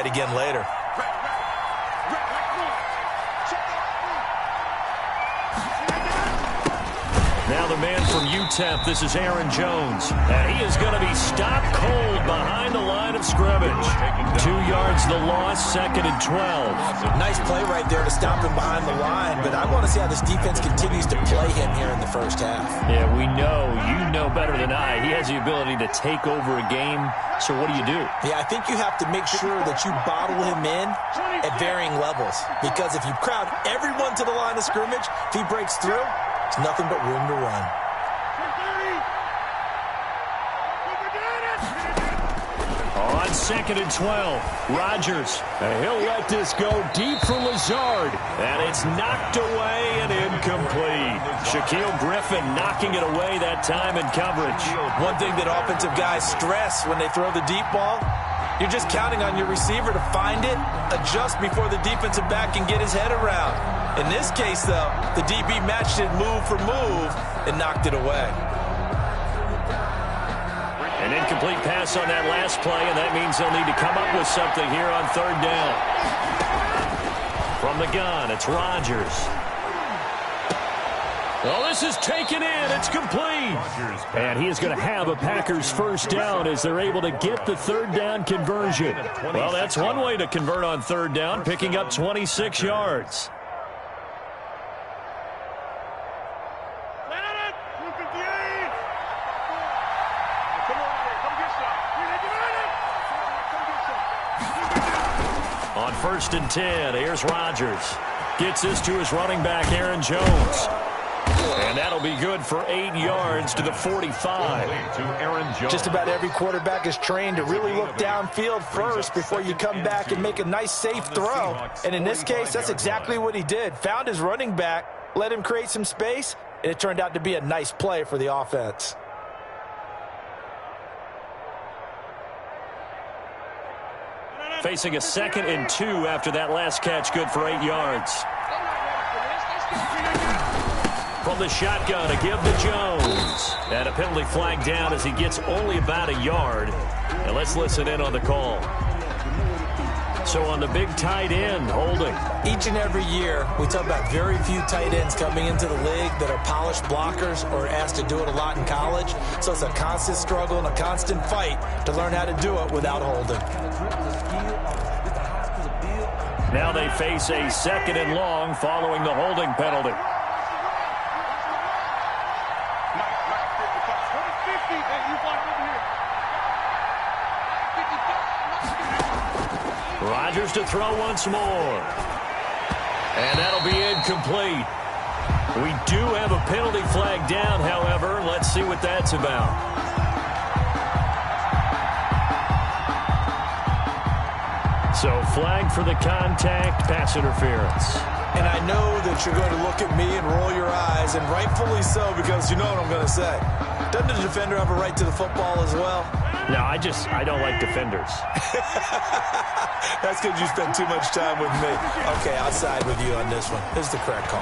it again later. Now the man from UTEP, this is Aaron Jones. And he is going to be stopped cold behind the line of scrimmage. 2 yards the loss, 2nd and 12. Nice play right there to stop him behind the line, but I want to see how this defense continues to play him here in the first half. Yeah, we know, you know better than I, he has the ability to take over a game. So what do you do? Yeah, I think you have to make sure that you bottle him in at varying levels, because if you crowd everyone to the line of scrimmage, if he breaks through, it's nothing but room to run. On 2nd and 12, Rodgers. He'll let this go deep for Lazard. And it's knocked away and incomplete. Shaquille Griffin knocking it away that time in coverage. One thing that offensive guys stress when they throw the deep ball, you're just counting on your receiver to find it, adjust before the defensive back can get his head around. In this case, though, the DB matched it move for move and knocked it away. An incomplete pass on that last play, and that means they'll need to come up with something here on 3rd down. From the gun, it's Rodgers. Well, this is taken in. It's complete. And he is going to have a Packers first down as they're able to get the 3rd down conversion. Well, that's one way to convert on 3rd down, picking up 26 yards. On 1st and 10, here's Rodgers. Gets this to his running back, Aaron Jones. And that'll be good for 8 yards to the 45. Just about every quarterback is trained to really look downfield first before you come back and make a nice, safe throw. And in this case, that's exactly what he did. Found his running back, let him create some space, and it turned out to be a nice play for the offense. Facing a 2nd and 2 after that last catch, good for 8 yards. From the shotgun, a give to Jones. And a penalty flag down as he gets only about a yard. And let's listen in on the call. So on the big tight end, holding. Each and every year, we talk about very few tight ends coming into the league that are polished blockers or asked to do it a lot in college. So it's a constant struggle and a constant fight to learn how to do it without holding. Now they face a 2nd and long following the holding penalty. Rodgers to throw once more. And that'll be incomplete. We do have a penalty flag down, however. Let's see what that's about. So flag for the contact, pass interference. And I know that you're going to look at me and roll your eyes, and rightfully so, because you know what I'm going to say. Doesn't the defender have a right to the football as well? No, I don't like defenders. That's because you spend too much time with me. Okay, I'll side with you on this one. This is the correct call.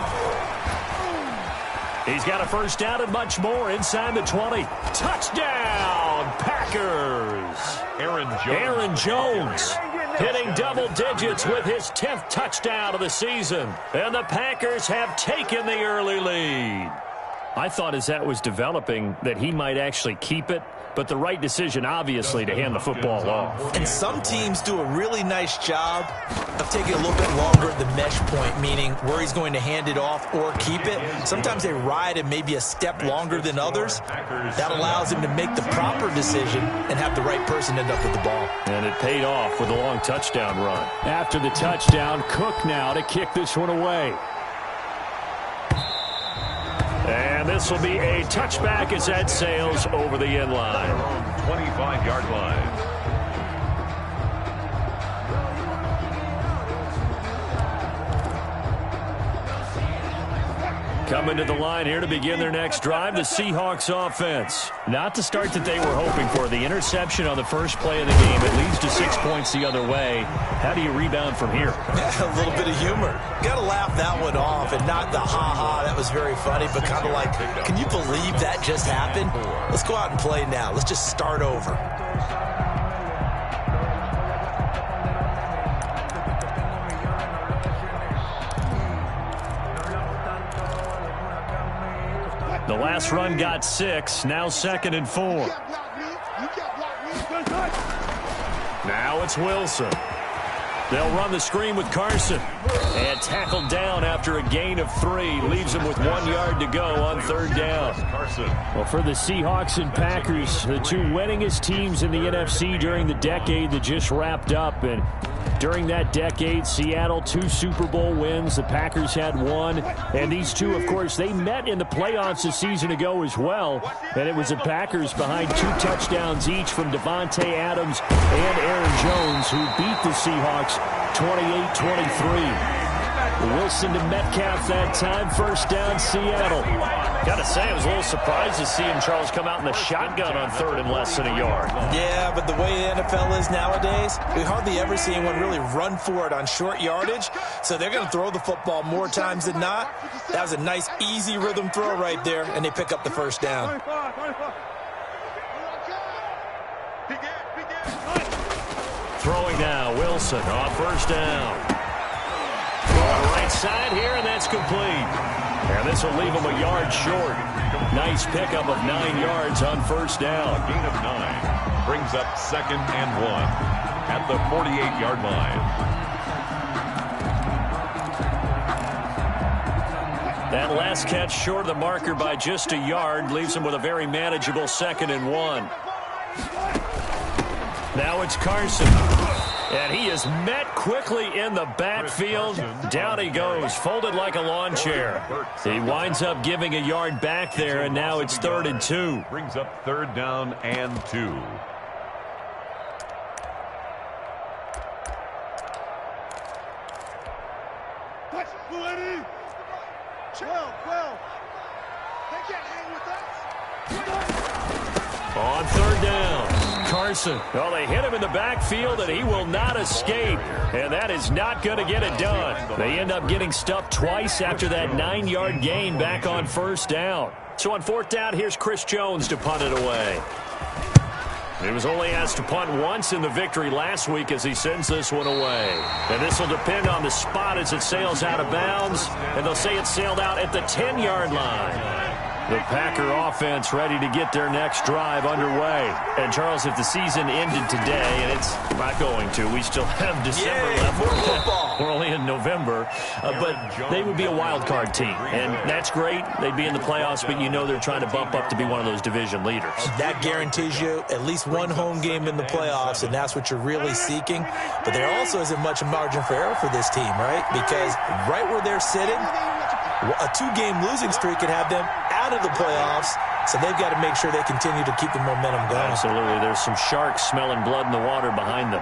He's got a first down and much more inside the 20. Touchdown, Packers. Aaron Jones hitting double digits with his 10th touchdown of the season. And the Packers have taken the early lead. I thought as that was developing that he might actually keep it, but the right decision, obviously, to hand the football off. And some teams do a really nice job of taking a little bit longer at the mesh point, meaning where he's going to hand it off or keep it. Sometimes they ride it maybe a step longer than others. That allows him to make the proper decision and have the right person end up with the ball. And it paid off with a long touchdown run. After the touchdown, Cook now to kick this one away. And this will be a touchback as that sails over the end line. 25-yard line. Coming to the line here to begin their next drive, the Seahawks offense. Not the start that they were hoping for. The interception on the first play of the game. It leads to 6 points the other way. How do you rebound from here? Yeah, a little bit of humor. Got to laugh that one off and not the ha-ha. That was very funny, but kind of like, can you believe that just happened? Let's go out and play now. Let's just start over. The last run got 6. Now 2nd and 4. Now it's Wilson. They'll run the screen with Carson. And tackled down after a gain of 3. Leaves him with 1 yard to go on 3rd down. Well, for the Seahawks and Packers, the two winningest teams in the NFC during the decade that just wrapped up. And during that decade, Seattle 2 Super Bowl wins. The Packers had 1. And these two, of course, they met in the playoffs a season ago as well. And it was the Packers behind 2 touchdowns each from Devontae Adams and Aaron Jones who beat the Seahawks 28-23. Wilson to Metcalf that time. 1st down, Seattle. Got to say, I was a little surprised to see him, Charles, come out in the shotgun on 3rd and less than a yard. Yeah, but the way the NFL is nowadays, we hardly ever see anyone really run for it on short yardage. So they're going to throw the football more times than not. That was a nice, easy rhythm throw right there, and they pick up the 1st down. Throwing now, Wilson on 1st down. On the right side here, and that's complete. And this will leave him a yard short. Nice pickup of 9 yards on 1st down. A gain of 9 brings up 2nd and 1 at the 48-yard line. That last catch short of the marker by just a yard leaves him with a very manageable 2nd and 1. Now it's Carson. And he is met quickly in the backfield. Down he goes, folded like a lawn chair. He winds up giving a yard back there, and now it's 3rd and 2. Brings up 3rd down and 2. On 3rd down, Carson. Well, they hit him in the backfield, and he will not escape. And that is not going to get it done. They end up getting stuffed twice after that 9-yard gain back on 1st down. So on 4th down, here's Chris Jones to punt it away. He was only asked to punt once in the victory last week as he sends this one away. And this will depend on the spot as it sails out of bounds. And they'll say it sailed out at the 10-yard line. The Packer offense ready to get their next drive underway. And, Charles, if the season ended today, and it's not going to, we still have December left. We're only in November. But they would be a wild card team. And that's great. They'd be in the playoffs, but you know they're trying to bump up to be one of those division leaders. That guarantees you at least one home game in the playoffs, and that's what you're really seeking. But there also isn't much margin for error for this team, right? Because right where they're sitting, a 2-game losing streak could have them out of the playoffs, so they've got to make sure they continue to keep the momentum going. Absolutely. There's some sharks smelling blood in the water behind them.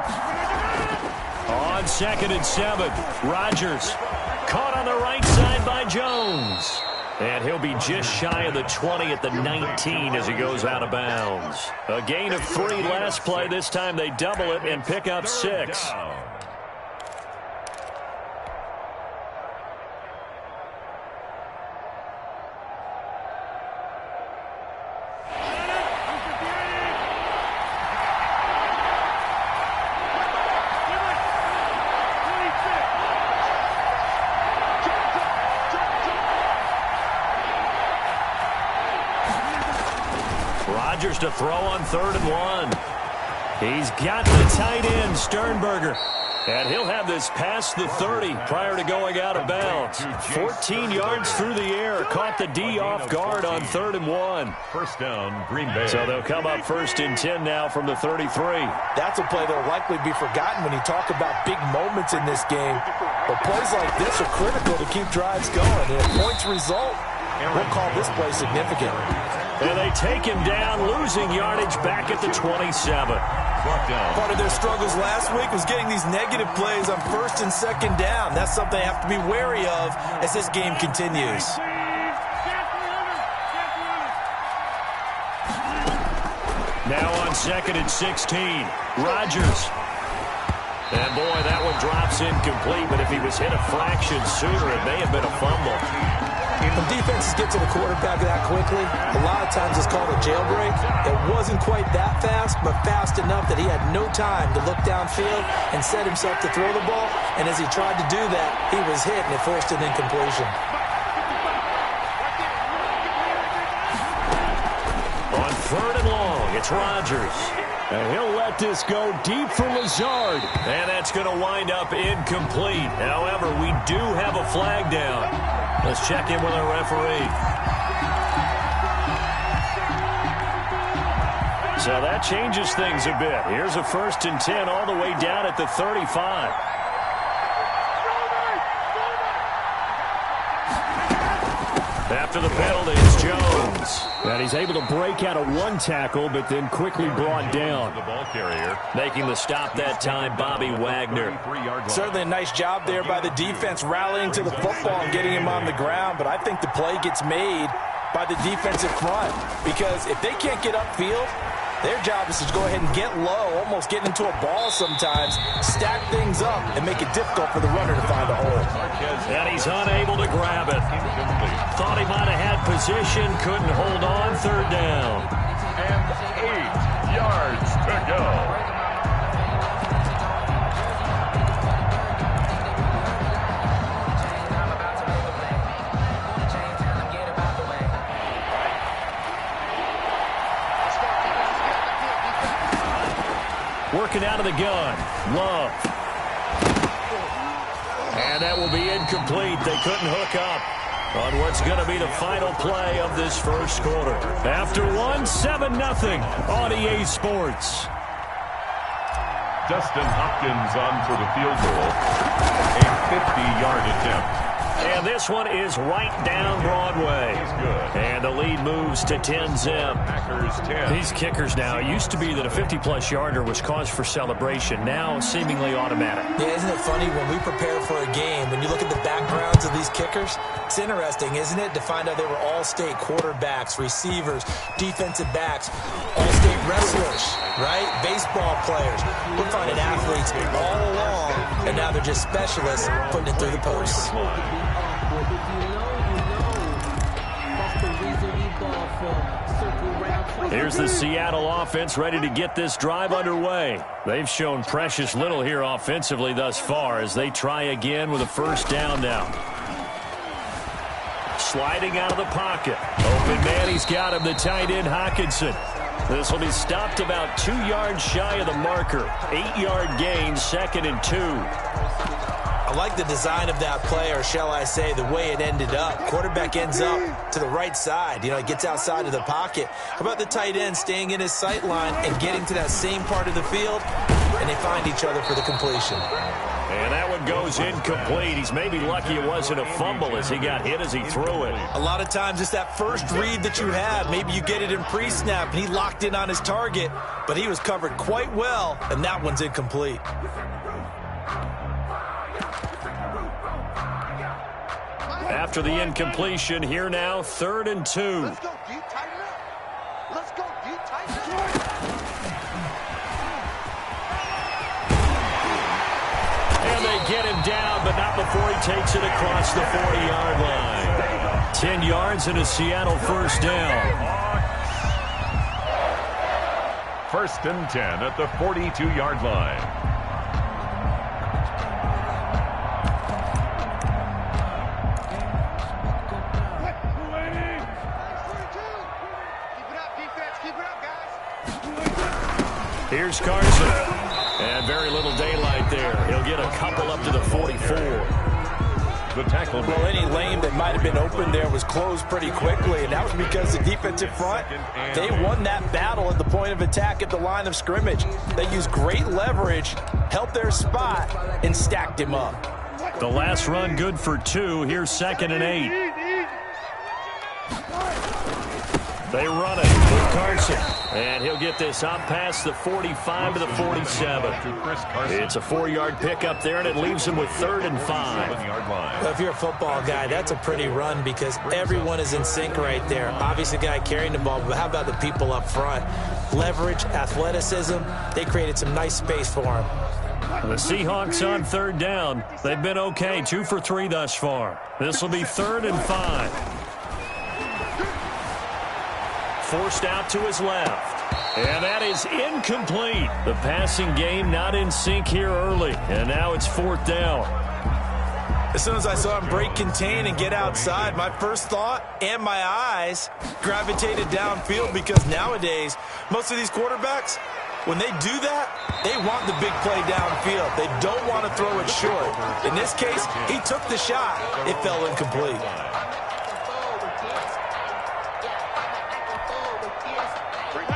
On 2nd and 7, Rodgers caught on the right side by Jones. And he'll be just shy of the 20 at the 19 as he goes out of bounds. A gain of 3 last play. This time they double it and pick up 6. Rodgers to throw on 3rd and 1. He's got the tight end, Sternberger. And he'll have this past the 30 prior to going out of bounds. 14 yards through the air. Caught the D off guard on 3rd and 1. 1st down, Green Bay. So they'll come up 1st and 10 now from the 33. That's a play that will likely be forgotten when you talk about big moments in this game. But plays like this are critical to keep drives going. And if points result, we'll call this play significant. And they take him down, losing yardage back at the 27. Part of their struggles last week was getting these negative plays on 1st and 2nd down. That's something they have to be wary of as this game continues. Now on 2nd and 16, Rodgers. And boy, that one drops incomplete, but if he was hit a fraction sooner, it may have been a fumble. When defenses get to the quarterback that quickly, a lot of times it's called a jailbreak. It wasn't quite that fast, but fast enough that he had no time to look downfield and set himself to throw the ball. And as he tried to do that, he was hit and it forced an incompletion. 3rd and long. It's Rodgers. And he'll let this go deep for Lazard. And that's going to wind up incomplete. However, we do have a flag down. Let's check in with our referee. So that changes things a bit. Here's a 1st and 10 all the way down at the 35. After the penalty, it's Jones. And he's able to break out of 1 tackle, but then quickly brought down. The ball carrier. Making the stop that time, Bobby Wagner. Certainly a nice job there by the defense rallying to the football and getting him on the ground, but I think the play gets made by the defensive front because if they can't get upfield, their job is to go ahead and get low, almost get into a ball sometimes, stack things up, and make it difficult for the runner to find a hole. And he's unable to grab it. Thought he might have had position, couldn't hold on, 3rd down. And 8 yards to go. Working out of the gun. Love. And that will be incomplete. They couldn't hook up on what's going to be the final play of this 1st quarter. After 1, 7-0 on EA Sports. Dustin Hopkins on for the field goal. A 50-yard attempt. And this one is right down Broadway. And the lead moves to 10-zip. Packers 10. These kickers now, it used to be that a 50-plus yarder was cause for celebration. Now seemingly automatic. Yeah, isn't it funny when we prepare for a game, when you look at the backgrounds of these kickers, it's interesting, isn't it, to find out they were all-state quarterbacks, receivers, defensive backs, all-state wrestlers, right? Baseball players. We're finding athletes all along, and now they're just specialists putting it through the posts. Here's the Seattle offense ready to get this drive underway. They've shown precious little here offensively thus far as they try again with a 1st down now. Sliding out of the pocket. Open man, he's got him, the tight end Hockenson. This will be stopped about 2 yards shy of the marker. 8-yard gain, 2nd and 2. I like the design of that play, or shall I say the way it ended up. Quarterback ends up to the right side. You know, it gets outside of the pocket. How about the tight end staying in his sight line and getting to that same part of the field, and they find each other for the completion. And that one goes incomplete. He's maybe lucky it wasn't a fumble as he got hit as he threw it. A lot of times it's that first read that you have. Maybe you get it in pre-snap, and he locked in on his target, but he was covered quite well, and that one's incomplete. After the incompletion, here now, 3rd and 2. Let's go deep, tighten up. Let's go deep, tighten up. And they get him down, but not before he takes it across the 40-yard line. 10 yards and a Seattle 1st down. 1st and 10 at the 42-yard line. Here's Carson. And very little daylight there. He'll get a couple up to the 44. The tackle. Well, any lane that might have been open there was closed pretty quickly, and that was because the defensive front, they won that battle at the point of attack at the line of scrimmage. They used great leverage, held their spot, and stacked him up. The last run good for 2. Here's 2nd and 8. They run it with Carson. And he'll get this up past the 45 to the 47. It's a 4-yard pickup there, and it leaves him with 3rd and 5. Well, if you're a football guy, that's a pretty run because everyone is in sync right there. Obviously, the guy carrying the ball, but how about the people up front? Leverage, athleticism, they created some nice space for him. The Seahawks on 3rd down. They've been okay, 2 for 3 thus far. This will be 3rd and 5. Forced out to his left. And that is incomplete. The passing game not in sync here early. And now it's 4th down. As soon as I saw him break contain and get outside, my first thought and my eyes gravitated downfield, because nowadays, most of these quarterbacks, when they do that, they want the big play downfield. They don't want to throw it short. In this case, he took the shot. It fell incomplete.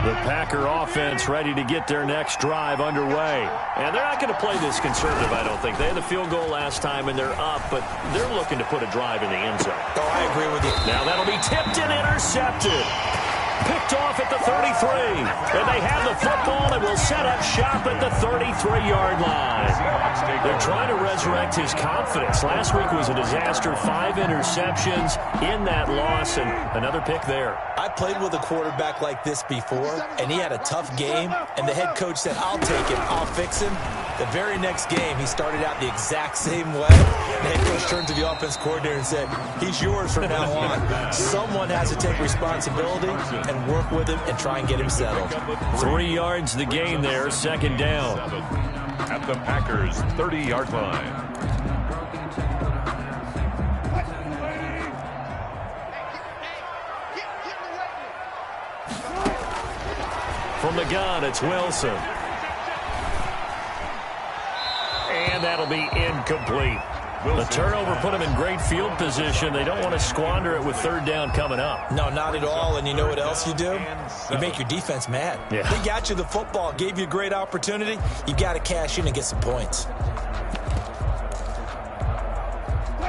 The Packer offense ready to get their next drive underway. And they're not going to play this conservative, I don't think. They had the field goal last time, and they're up, but they're looking to put a drive in the end zone. Oh, I agree with you. Now that'll be tipped and intercepted. Picked off at the 33. And they have the football and will set up shop at the 33-yard line. They're trying to resurrect his confidence. Last week was a disaster. 5 interceptions in that loss, and another pick there. I played with a quarterback like this before, and he had a tough game, and the head coach said, I'll take him, I'll fix him. The very next game, he started out the exact same way. The head coach turned to the offense coordinator and said, he's yours from now on. Someone has to take responsibility and work with him and try and get him settled. 3 yards the gain there, second down. At the Packers' 30-yard line. From the gun, it's Wilson. And that'll be incomplete. The turnover put them in great field position. They don't want to squander it with third down coming up. No, not at all. And you know what else you do? You make your defense mad. Yeah. They got you the football, gave you a great opportunity. You got to cash in and get some points.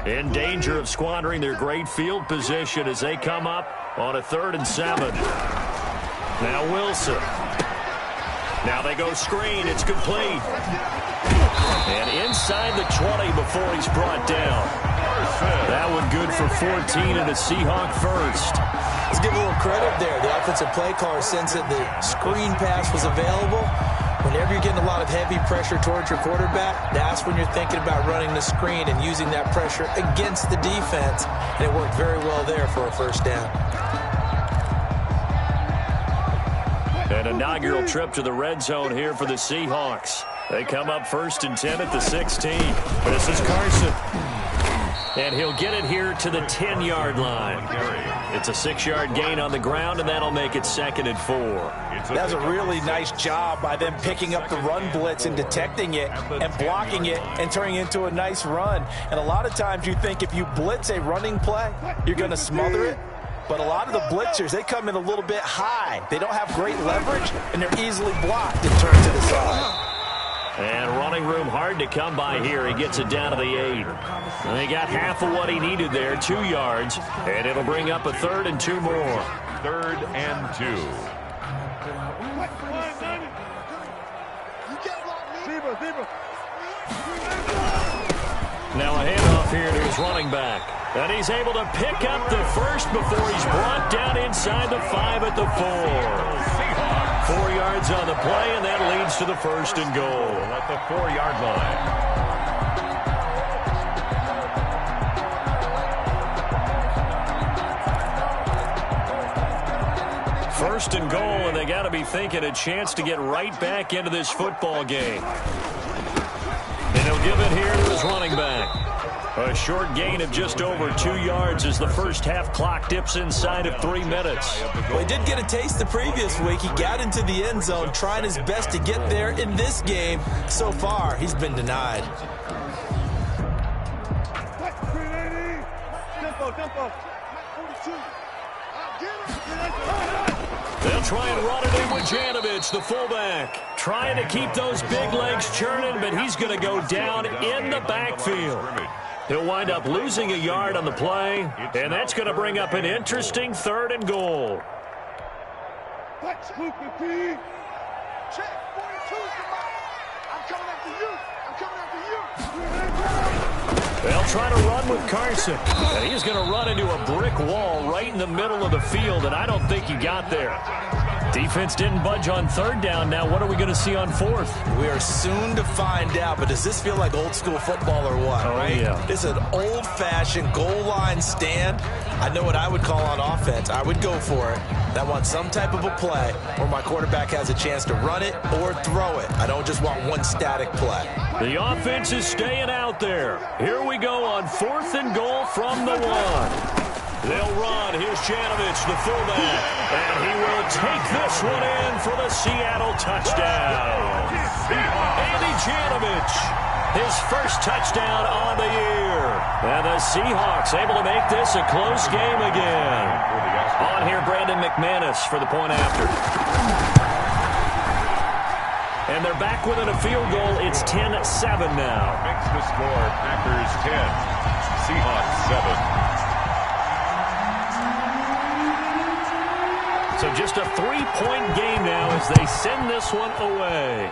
In danger of squandering their great field position as they come up on a 3rd and 7. Now Wilson. Now they go screen. It's complete. And inside the 20 before he's brought down. That one good for 14 and a Seahawk first. Let's give a little credit there. The offensive play caller sensed that the screen pass was available. Whenever you're getting a lot of heavy pressure towards your quarterback, that's when you're thinking about running the screen and using that pressure against the defense. And it worked very well there for a first down. An inaugural trip to the red zone here for the Seahawks. They come up 1st and 10 at the 16. This is Carson. And he'll get it here to the 10-yard line. It's a 6-yard gain on the ground, and that'll make it 2nd and 4. That was a really nice job by them picking up the run blitz and detecting it and blocking it and turning it into a nice run. And a lot of times you think if you blitz a running play, you're going to smother it. But a lot of the blitzers, they come in a little bit high. They don't have great leverage, and they're easily blocked and turned to the side. And running room hard to come by here. He gets it down to the 8. And they got half of what he needed there, 2 yards. And it'll bring up a 3rd and 2 more. 3rd and 2. Now a handoff here to his running back. And he's able to pick up the first before he's brought down inside the 5 at the 4. 4 yards on the play, and that leads to the 1st and goal. At the 4-yard line. 1st and goal, and they got to be thinking a chance to get right back into this football game. And he'll give it here to his running back. A short gain of just over 2 yards as the first half clock dips inside of 3 minutes. Well, he did get a taste the previous week. He got into the end zone trying his best to get there in this game. So far, he's been denied. They'll try and run it in with Janovich, the fullback. Trying to keep those big legs churning, but he's going to go down in the backfield. He'll wind up losing a yard on the play, and that's going to bring up an interesting 3rd and goal. They'll try to run with Carson, and he's going to run into a brick wall right in the middle of the field, and I don't think he got there. Defense didn't budge on third down. Now what are we going to see on fourth? We are soon to find out, but does this feel like old school football or what, right? Yeah. This is an old-fashioned goal line stand. I know what I would call on offense. I would go for it. I want some type of a play where my quarterback has a chance to run it or throw it. I don't just want one static play. The offense is staying out there. Here we go on 4th and goal from the 1. They'll run. Here's Janovich, the fullback. And he will take this one in for the Seattle touchdown. Andy Janovich, his first touchdown on the year. And the Seahawks able to make this a close game again. On here, Brandon McManus for the point after. And they're back within a field goal. It's 10-7 now. Makes the score Packers 10, Seahawks 7. So just a 3-point game now as they send this one away.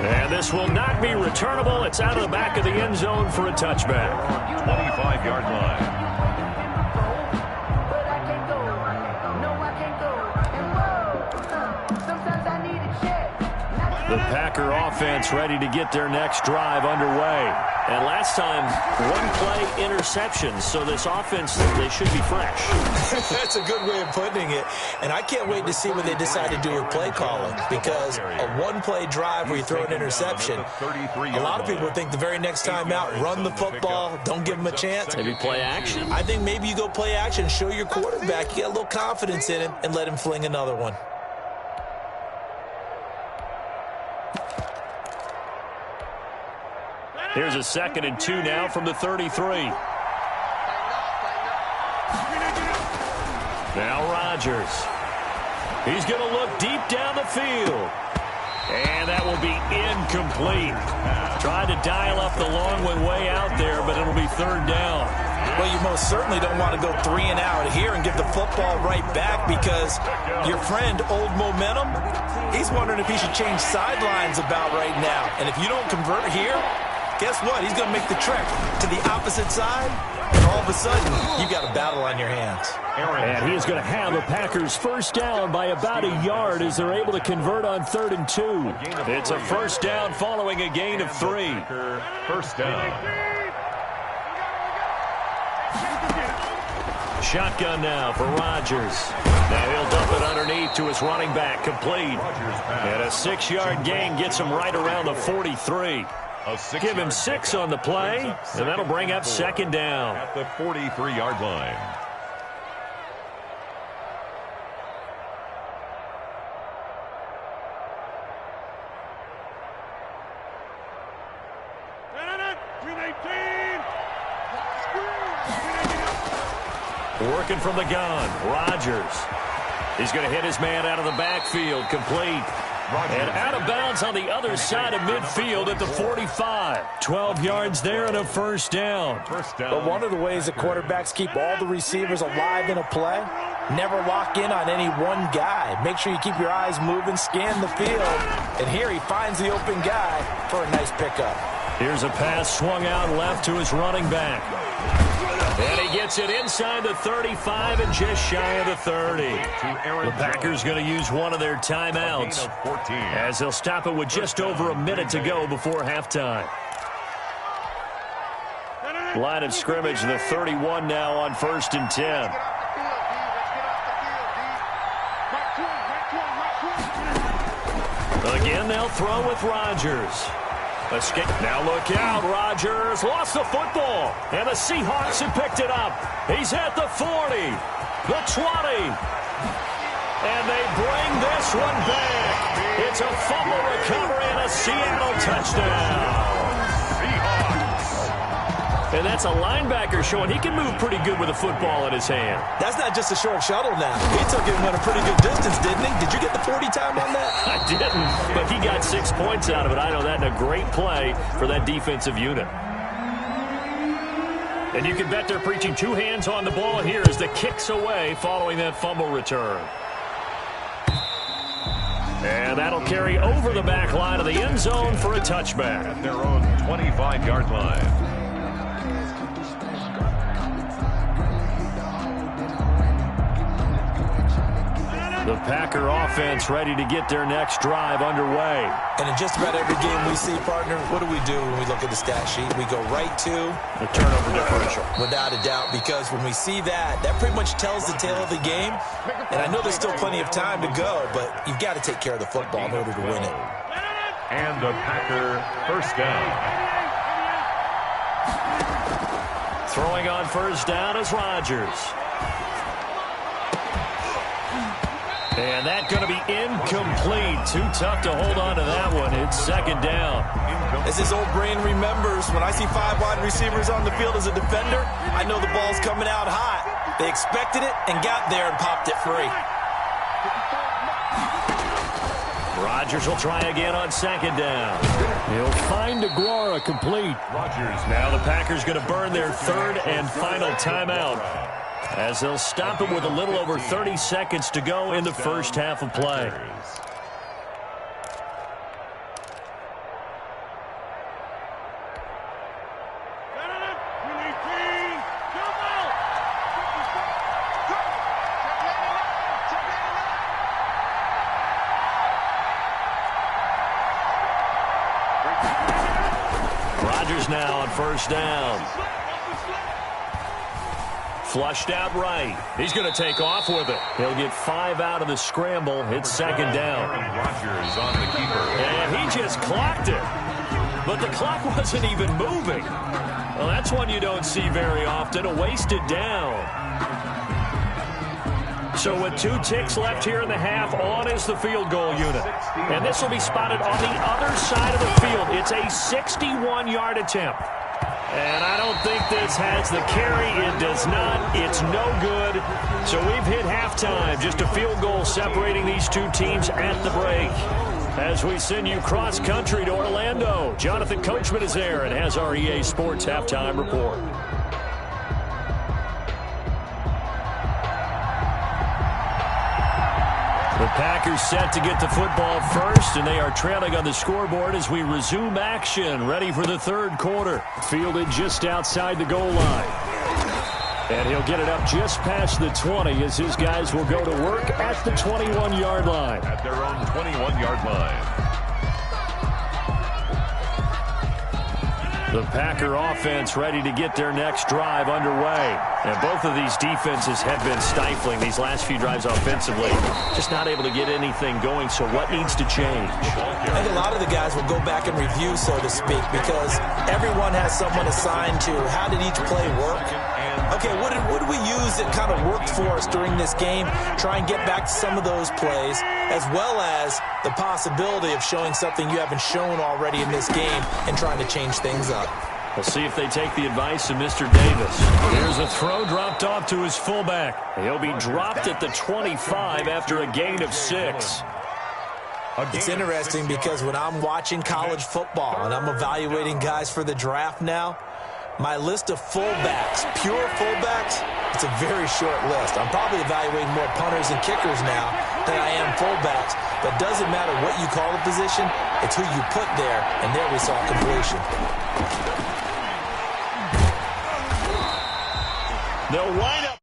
And this will not be returnable. It's out of the back of the end zone for a touchback. 25-yard line. The Packer offense ready to get their next drive underway. And last time, one-play interception. So this offense, they should be fresh. That's a good way of putting it. And I can't wait to see what they decide to do with play calling. Because a one-play drive where you throw an interception, a lot of people think the very next time out, run the football, don't give them a chance. Maybe play action? I think maybe you go play action, show your quarterback, you get a little confidence in him, and let him fling another one. Here's a 2nd and 2 now from the 33. Now Rodgers. He's going to look deep down the field. And that will be incomplete. Tried to dial up the long one way out there, but it'll be 3rd down. Well, you most certainly don't want to go 3 and out here and give the football right back because your friend, Old Momentum, he's wondering if he should change sidelines about right now. And if you don't convert here, guess what? He's going to make the trek to the opposite side, and all of a sudden, you've got a battle on your hands. And he is going to have the Packers first down by about a yard as they're able to convert on 3rd and 2. It's a first down following a gain of 3. First down. Shotgun now for Rodgers. Now he'll dump it underneath to his running back, complete. And a 6-yard gain gets him right around the 43. Give him 6 on the play, and that'll bring up 2nd down. At the 43-yard line. Working from the gun, Rodgers. He's going to hit his man out of the backfield, complete. And out of bounds on the other side of midfield at the 45. 12 yards there and a first down. But one of the ways the quarterbacks keep all the receivers alive in a play, never lock in on any one guy. Make sure you keep your eyes moving, scan the field. And here he finds the open guy for a nice pickup. Here's a pass swung out left to his running back. And he gets it inside the 35 and just shy of the 30. The Packers going to use one of their timeouts as they'll stop it with just over a minute to go before halftime. Line of scrimmage, the 31 now on 1st and 10. Again, they'll throw with Rodgers. Escape. Now look out. Rodgers lost the football. And the Seahawks have picked it up. He's at the 40. The 20. And they bring this one back. It's a fumble recovery and a Seattle touchdown. And that's a linebacker showing he can move pretty good with a football in his hand. That's not just a short shuttle now. He took it and went a pretty good distance, didn't he? Did you get the 40 time on that? I didn't, but he got 6 points out of it. I know that, and a great play for that defensive unit. And you can bet they're preaching 2 hands on the ball here as the kick's away following that fumble return. And that'll carry over the back line of the end zone for a touchback. At their own 25-yard line. The Packer offense ready to get their next drive underway. And in just about every game we see, partner, what do we do when we look at the stat sheet? We go right to the turnover differential. Without a doubt, because when we see that, that pretty much tells the tale of the game. And I know there's still plenty of time to go, but you've got to take care of the football in order to win it. And a Packer first down. Throwing on first down is Rodgers. And that's going to be incomplete. Too tough to hold on to that one. It's second down. As his old brain remembers, when I see 5 wide receivers on the field as a defender, I know the ball's coming out hot. They expected it and got there and popped it free. Rodgers will try again on second down. He'll find Aguara complete. Rodgers. Now the Packers going to burn their third and final timeout, as they'll stop it with a little over 30 seconds to go in the first half of play. Rodgers now on first down. Flushed out right. He's going to take off with it. He'll get 5 out of the scramble. It's second down. Rodgers on the keeper. And he just clocked it. But the clock wasn't even moving. Well, that's one you don't see very often, a wasted down. So with 2 ticks left here in the half, on is the field goal unit. And this will be spotted on the other side of the field. It's a 61-yard attempt. And I don't think this has the carry. It does not. It's no good. So we've hit halftime. Just a field goal separating these two teams at the break. As we send you cross-country to Orlando, Jonathan Coachman is there and has our EA Sports Halftime Report. The Packers set to get the football first, and they are trailing on the scoreboard as we resume action, ready for the third quarter. Fielded just outside the goal line. And he'll get it up just past the 20 as his guys will go to work at the 21-yard line. At their own 21-yard line. The Packer offense ready to get their next drive underway. And both of these defenses have been stifling these last few drives offensively. Just not able to get anything going, so what needs to change? I think a lot of the guys will go back and review, so to speak, because everyone has someone assigned to how did each play work. Okay, what did we use that kind of worked for us during this game? Try and get back to some of those plays, as well as the possibility of showing something you haven't shown already in this game and trying to change things up. We'll see if they take the advice of Mr. Davis. Here's a throw dropped off to his fullback. He'll be dropped at the 25 after a gain of 6. It's interesting because when I'm watching college football and I'm evaluating guys for the draft now, my list of fullbacks, pure fullbacks, it's a very short list. I'm probably evaluating more punters and kickers now than I am fullbacks. But it doesn't matter what you call the position, it's who you put there, and there we saw completion. They'll wind up.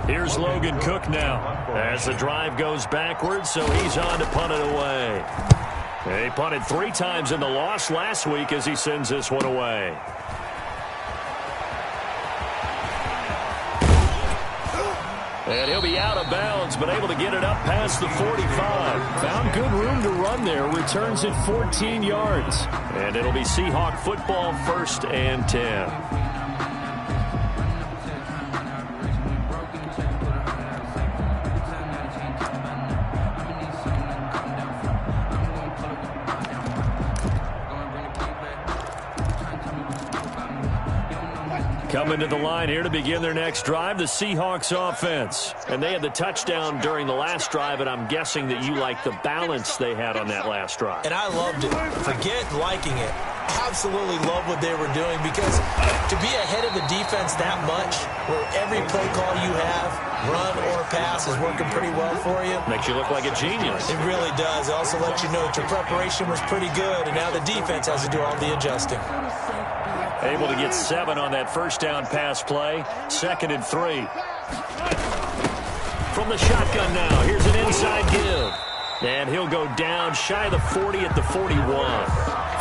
Here's Logan Cook now as the drive goes backwards, so he's on to punt it away. He punted 3 times in the loss last week as he sends this one away. And he'll be out of bounds, but able to get it up past the 45. Found good room to run there. Returns it 14 yards. And it'll be Seahawk football, 1st and 10. Coming to the line here to begin their next drive, the Seahawks offense. And they had the touchdown during the last drive, and I'm guessing that you like the balance they had on that last drive. And I loved it. Forget liking it. Absolutely love what they were doing, because to be ahead of the defense that much, where every play call you have, run or pass, is working pretty well for you. Makes you look like a genius. It really does. It also lets you know that your preparation was pretty good, and now the defense has to do all the adjusting. Able to get 7 on that first down pass play. 2nd and 3. From the shotgun now, here's an inside give. And he'll go down shy of the 40 at the 41.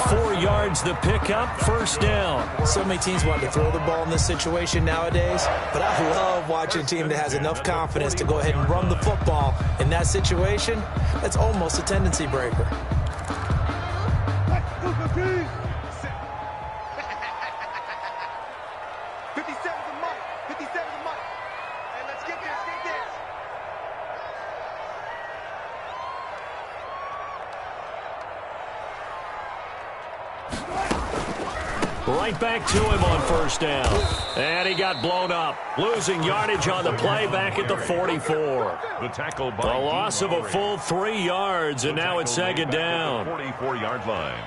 4 yards the pickup, first down. So many teams want to throw the ball in this situation nowadays, but I love watching a team that has enough confidence to go ahead and run the football. In that situation, that's almost a tendency breaker. Right back to him on first down. And he got blown up. Losing yardage on the play back at the 44. The tackle by a loss of a full 3 yards, and now it's 2nd down. 44-yard line.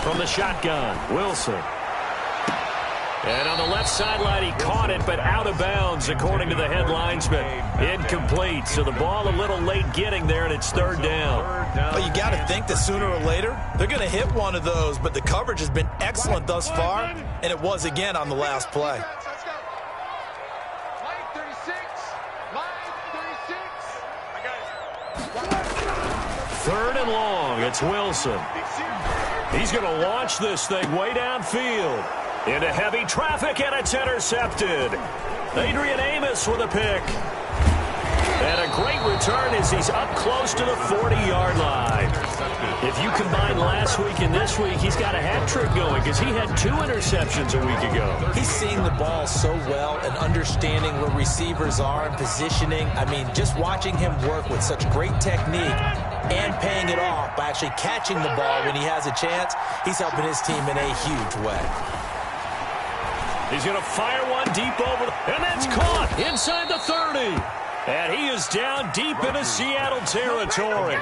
From the shotgun, Wilson. And on the left sideline, he caught it, but out of bounds, according to the head linesman. Incomplete, so the ball a little late getting there, and it's 3rd down. Well, you got to think that sooner or later, they're going to hit one of those, but the coverage has been excellent thus far, and it was again on the last play. Third and long, it's Wilson. He's going to launch this thing way downfield. Into heavy traffic, and it's intercepted. Adrian Amos with a pick. And a great return as he's up close to the 40-yard line. If you combine last week and this week, he's got a hat trick going because he had 2 interceptions a week ago. He's seeing the ball so well and understanding where receivers are and positioning. I mean, just watching him work with such great technique and paying it off by actually catching the ball when he has a chance, he's helping his team in a huge way. He's going to fire one deep over, and that's caught inside the 30. And he is down deep into Seattle territory.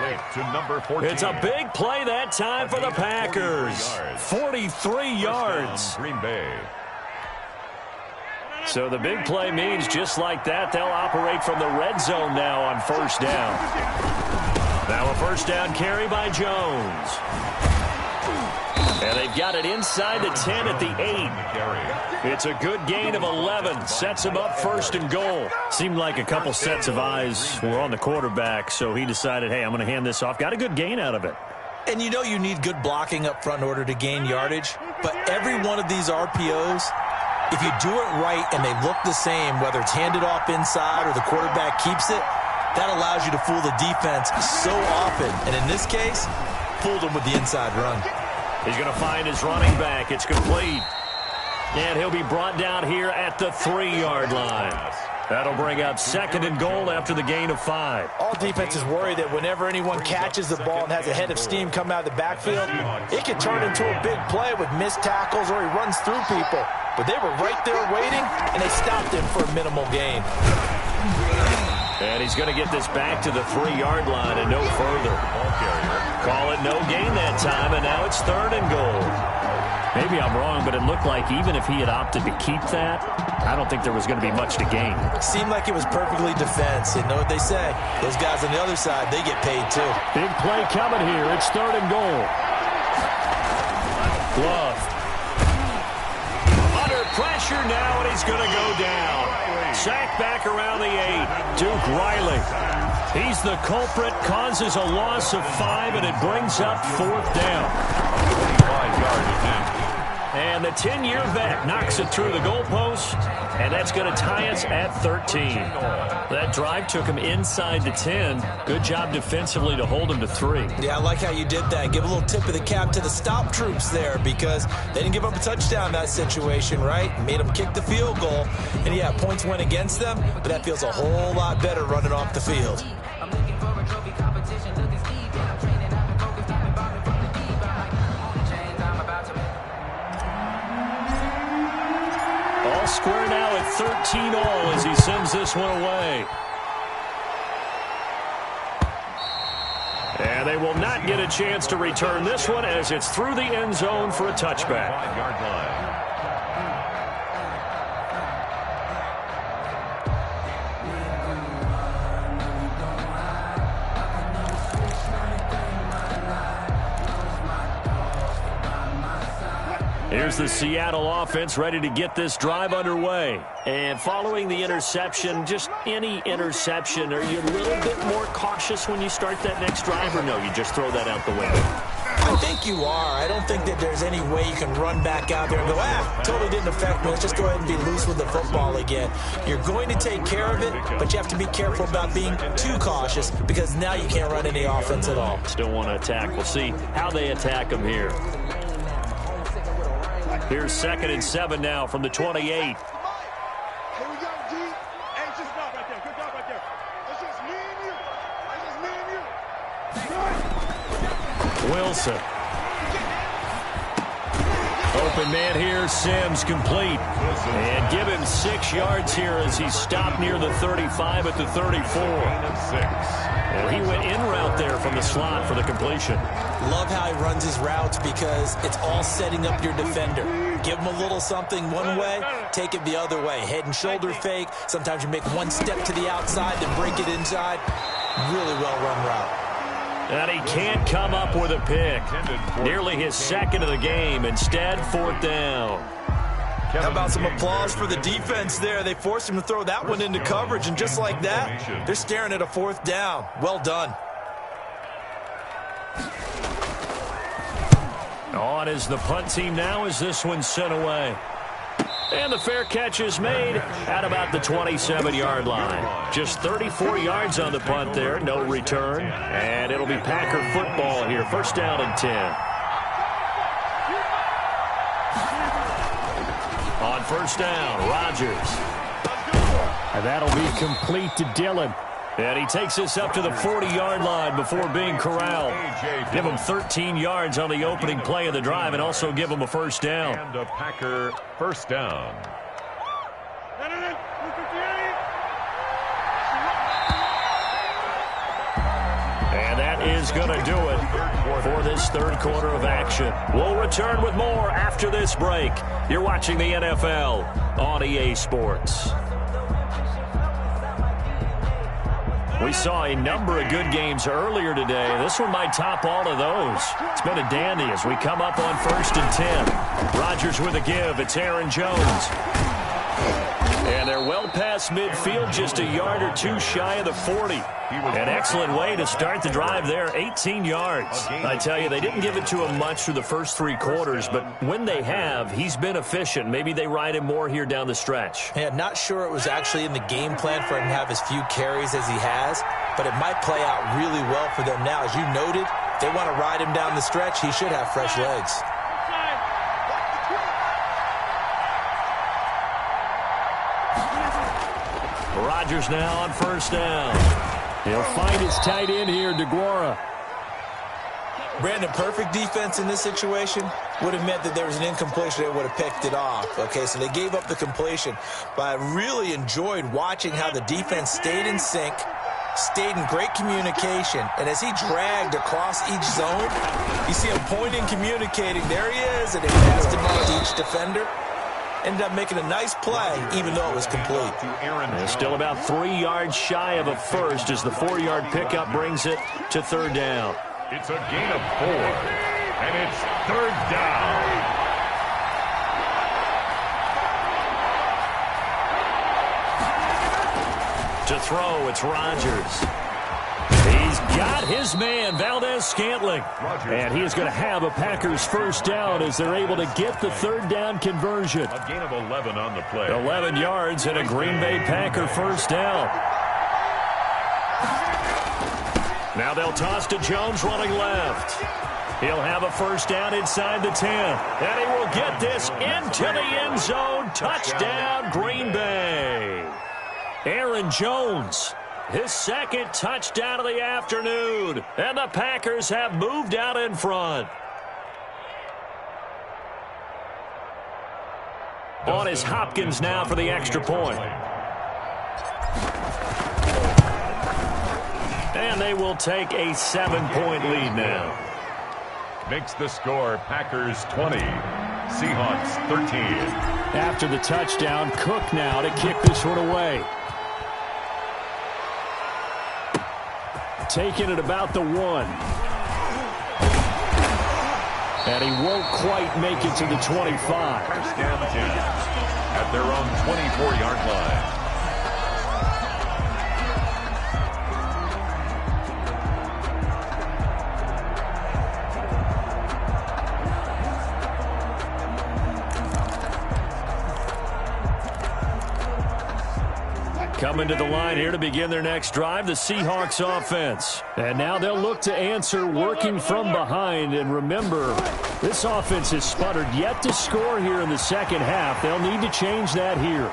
It's a big play that time for the Packers. 43 yards. Green Bay. So the big play means just like that, they'll operate from the red zone now on first down. Now a first down carry by Jones. And they've got it inside the 10 at the 8. It's a good gain of 11. Sets him up 1st and goal. Seemed like a couple sets of eyes were on the quarterback, so he decided, hey, I'm going to hand this off. Got a good gain out of it. And you know you need good blocking up front in order to gain yardage, but every one of these RPOs, if you do it right and they look the same, whether it's handed off inside or the quarterback keeps it, that allows you to fool the defense so often. And in this case, fooled them with the inside run. He's going to find his running back. It's complete. And he'll be brought down here at the 3-yard line. That'll bring up 2nd and goal after the gain of 5. All defenses worry that whenever anyone catches the ball and has a head of steam come out of the backfield, it can turn into a big play with missed tackles or he runs through people. But they were right there waiting, and they stopped him for a minimal gain. And he's going to get this back to the 3-yard line and no further. Call it no gain that time, and now it's 3rd and goal. Maybe I'm wrong, but it looked like even if he had opted to keep that, I don't think there was going to be much to gain. Seemed like it was perfectly defense. And know what they say? Those guys on the other side, they get paid too. Big play coming here. It's 3rd and goal. Love. Under pressure now, and he's going to go down. Sacked back around the 8. Duke Riley. He's the culprit, causes a loss of 5, and it brings up 4th down. 5 yards in. And the 10-year vet knocks it through the goalpost, and that's going to tie us at 13. That drive took him inside the 10. Good job defensively to hold him to 3. Yeah, I like how you did that. Give a little tip of the cap to the stop troops there because they didn't give up a touchdown in that situation, right? Made them kick the field goal. And, yeah, points went against them, but that feels a whole lot better running off the field. All square now at 13 all as he sends this one away. And they will not get a chance to return this one as it's through the end zone for a touchback. 5-yard line. Here's the Seattle offense ready to get this drive underway. And following the interception, just any interception, are you a little bit more cautious when you start that next drive, or no, you just throw that out the window? I think you are. I don't think that there's any way you can run back out there and go, totally didn't affect me. Let's just go ahead and be loose with the football again. You're going to take care of it, but you have to be careful about being too cautious because now you can't run any offense at all. Still want to attack. We'll see how they attack them here. Here's 2nd and 7 now from the 28. Here we go, D. Hey, just stop right there. Good job right there. It's just me and you. It's just me and you. Wilson. Open man here, Sims complete. And give him 6 yards here as he stopped near the 35 at the 34. And he went in route there from the slot for the completion. Love how he runs his routes because it's all setting up your defender. Give him a little something one way, take it the other way. Head and shoulder fake. Sometimes you make one step to the outside, then break it inside. Really well-run route. And he can't come up with a pick. Nearly his 2nd of the game. Instead, 4th down. How about some applause for the defense there? They forced him to throw that one into coverage, and just like that, they're staring at a 4th down. Well done. On is the punt team now as this one's sent away. And the fair catch is made at about the 27-yard line. Just 34 yards on the punt there, no return. And it'll be Packer football here, 1st down and 10. On 1st down, Rodgers. And that'll be complete to Dillon. And he takes this up to the 40-yard line before being corralled. Give him 13 yards on the opening play of the drive and also give him a 1st down. And a Packer 1st down. And that is going to do it for this 3rd quarter of action. We'll return with more after this break. You're watching the NFL on EA Sports. We saw a number of good games earlier today. This one might top all of those. It's been a dandy as we come up on 1st and 10. Rodgers with a give. It's Aaron Jones. And they're well past midfield, just a yard or two shy of the 40. An excellent way to start the drive there, 18 yards. I tell you, they didn't give it to him much through the first 3 quarters, but when they have, he's been efficient. Maybe they ride him more here down the stretch. Yeah, not sure it was actually in the game plan for him to have as few carries as he has, but it might play out really well for them now. As you noted, if they want to ride him down the stretch, he should have fresh legs. Rodgers now on 1st down. He'll find his tight end here, DeGuara. Brandon, perfect defense in this situation would have meant that there was an incompletion. They would have picked it off. Okay, so they gave up the completion. But I really enjoyed watching how the defense stayed in sync, stayed in great communication. And as he dragged across each zone, you see him pointing, communicating. There he is, and they passed him on to each defender. Ended up making a nice play, even though it was complete. And still about 3 yards shy of a first as the 4-yard pickup brings it to 3rd down. It's a gain of 4, and it's 3rd down. To throw, it's Rodgers. He's got his man, Valdez-Scantling. And he is going to have a Packers first down as they're able to get the third down conversion. A gain of 11 on the play. 11 yards and a Green Bay Packer first down. Now they'll toss to Jones running left. He'll have a first down inside the 10. And he will get this into the end zone. Touchdown, Green Bay. Aaron Jones, his second touchdown of the afternoon. And the Packers have moved out in front. On is Hopkins now for the extra point. And they will take a 7-point lead now. Makes the score Packers 20, Seahawks 13. After the touchdown, Cook now to kick this one away. Taking it about the 1. And he won't quite make it to the 25. First down 10 at their own 24-yard line. Coming to the line here to begin their next drive, the Seahawks offense. And now they'll look to answer working from behind. And remember, this offense has sputtered yet to score here in the second half. They'll need to change that here.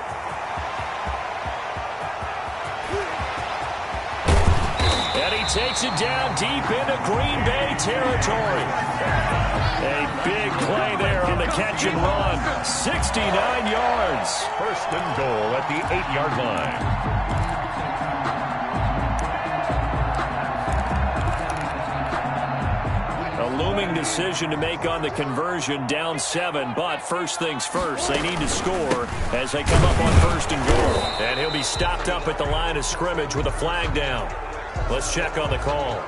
And he takes it down deep into Green Bay territory. A big play there on the catch and run. 69 yards. First and goal at the 8-yard line. A looming decision to make on the conversion, down 7. But first things first, they need to score as they come up on first and goal. And he'll be stopped up at the line of scrimmage with a flag down. Let's check on the call.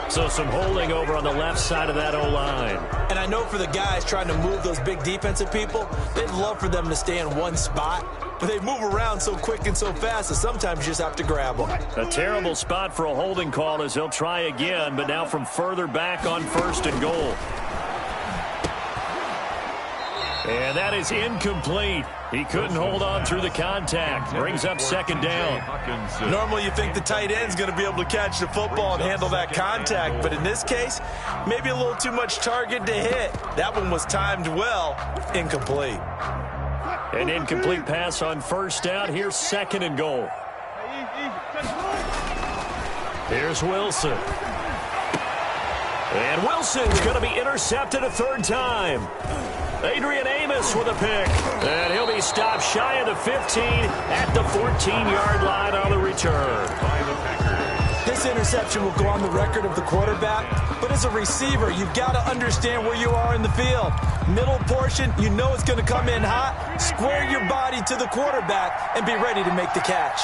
So some holding over on the left side of that O-line. And I know for the guys trying to move those big defensive people, they'd love for them to stay in one spot. But they move around so quick and so fast that sometimes you just have to grab them. A terrible spot for a holding call as they'll try again, but now from further back on first and goal. And that is incomplete. He couldn't hold on through the contact. Brings up second down. Normally you think the tight end's going to be able to catch the football and handle that contact, but in this case, maybe a little too much target to hit. That one was timed well. Incomplete. An incomplete pass on first down. Here's second and goal. Here's Wilson. And Wilson's going to be intercepted a third time. Adrian Amos with a pick. And he'll be stopped shy of the 15 at the 14-yard line on the return. This interception will go on the record of the quarterback, but as a receiver, you've got to understand where you are in the field. Middle portion, you know it's going to come in hot. Square your body to the quarterback and be ready to make the catch.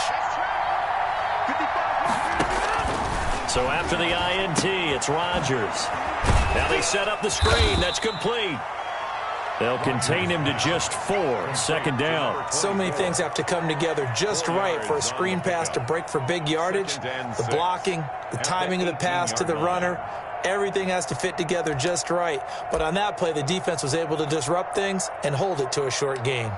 So after the INT, it's Rodgers. Now they set up the screen. That's complete. They'll contain him to just 4. Second down. So many things have to come together just right for a screen pass to break for big yardage. The blocking, the timing of the pass to the runner, everything has to fit together just right. But on that play, the defense was able to disrupt things and hold it to a short gain.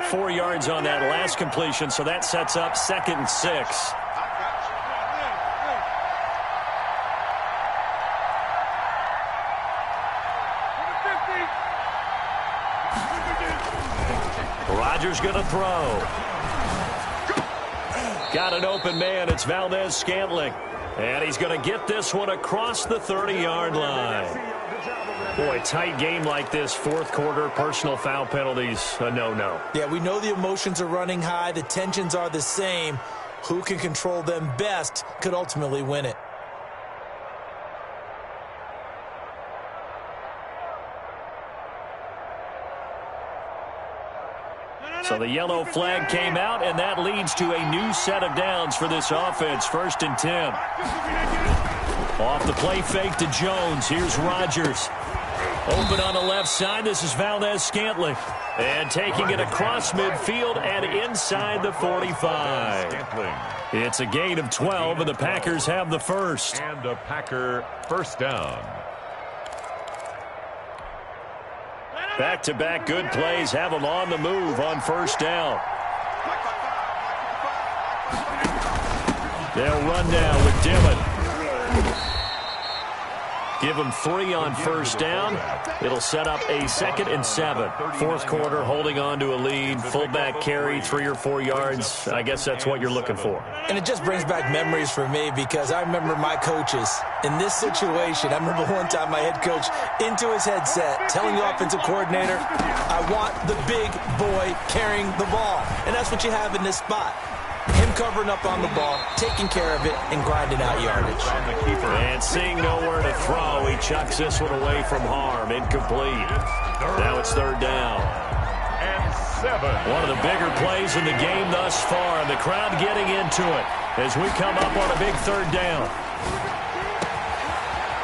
4 yards on that last completion, so that sets up 2nd and 6. Rodgers going to throw. Got an open man. It's Valdez-Scantling. And he's going to get this one across the 30-yard line. Boy, tight game like this, fourth quarter, personal foul penalties, a no-no. Yeah, we know the emotions are running high. The tensions are the same. Who can control them best could ultimately win it. So the yellow flag came out, and that leads to a new set of downs for this offense. 1st and 10. Off the play fake to Jones. Here's Rodgers. Open on the left side. This is Valdez-Scantling. And taking it across midfield and inside the 45. It's a gain of 12, and the Packers have the first. And a Packer first down. Back-to-back good plays have them on the move on first down. They'll run now with Dillon. Give them 3 on first down. It'll set up a 2nd and 7. Fourth quarter, holding on to a lead. Fullback carry, 3 or 4 yards. I guess that's what you're looking for. And it just brings back memories for me because I remember my coaches in this situation. I remember one time my head coach into his headset telling the offensive coordinator, I want the big boy carrying the ball. And that's what you have in this spot. Him covering up on the ball, taking care of it, and grinding out yardage. And seeing nowhere to throw, he chucks this one away from harm. Incomplete. Now it's third down. And 7. One of the bigger plays in the game thus far, and the crowd getting into it as we come up on a big third down.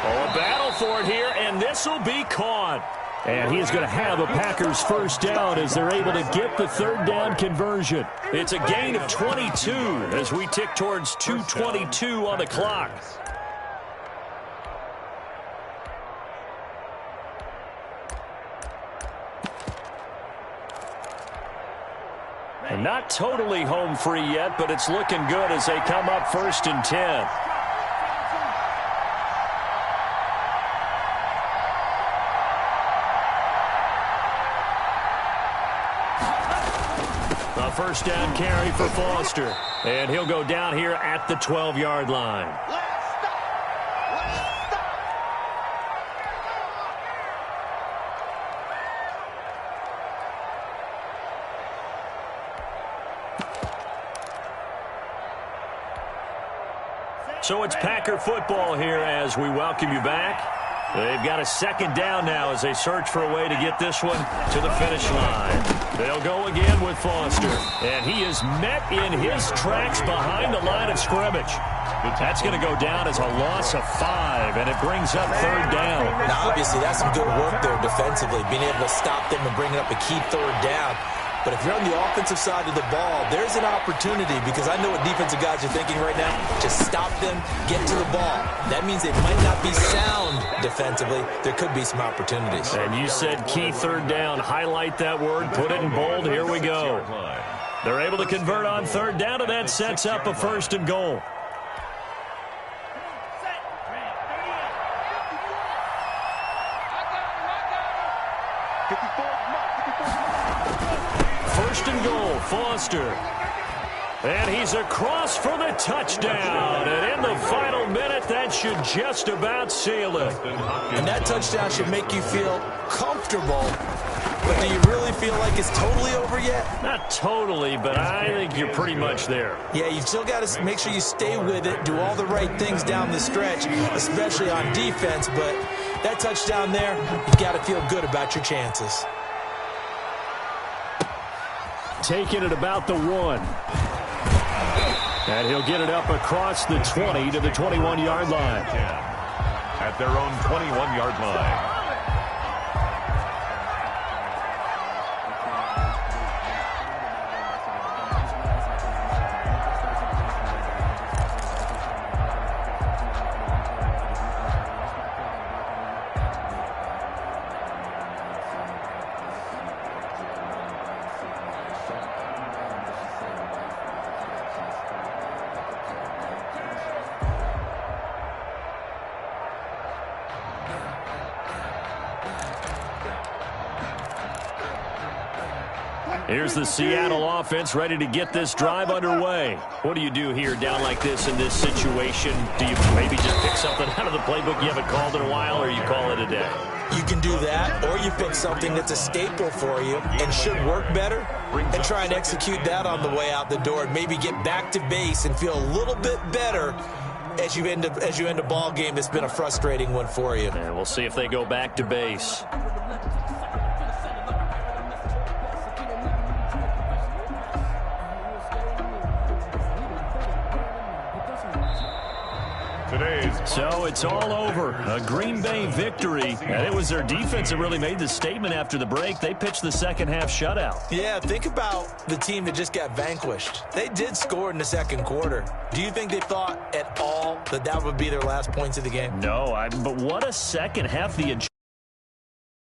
Oh, a battle for it here, and this will be caught. And he is going to have a Packers first down as they're able to get the third down conversion. It's a gain of 22 as we tick towards 2:22 on the clock. And not totally home free yet, but it's looking good as they come up 1st and 10. First down carry for Foster. And he'll go down here at the 12-yard line. So it's Packer football here as we welcome you back. They've got a 2nd down now as they search for a way to get this one to the finish line. They'll go again with Foster. And he is met in his tracks behind the line of scrimmage. That's going to go down as a loss of 5, and it brings up third down. Now, obviously, that's some good work there defensively, being able to stop them and bring up a key third down. But if you're on the offensive side of the ball, there's an opportunity because I know what defensive guys are thinking right now. Just stop them, get to the ball. That means they might not be sound defensively. There could be some opportunities. And you said key third down. Highlight that word. Put it in bold. Here we go. They're able to convert on third down, and that sets up a 1st and goal. First and goal, Foster. And he's across for the touchdown. And in the final minute, that should just about seal it. And that touchdown should make you feel comfortable. But do you really feel like it's totally over yet? Not totally, but I think you're pretty much there. Yeah, you've still got to make sure you stay with it, do all the right things down the stretch, especially on defense. But that touchdown there, you've got to feel good about your chances. Taking it about the 1. And he'll get it up across the 20 to the 21-yard line. At their own 21-yard line. Here's the Seattle offense ready to get this drive underway. What do you do here down like this in this situation? Do you maybe just pick something out of the playbook you haven't called in a while, or you call it a day? You can do that, or you pick something that's a staple for you and should work better and try and execute that on the way out the door and maybe get back to base and feel a little bit better as you end a ball game that's been a frustrating one for you. And we'll see if they go back to base. So it's all over. A Green Bay victory. And it was their defense that really made the statement after the break. They pitched the second half shutout. Yeah, think about the team that just got vanquished. They did score in the second quarter. Do you think they thought at all that that would be their last points of the game? No, but what a second half. The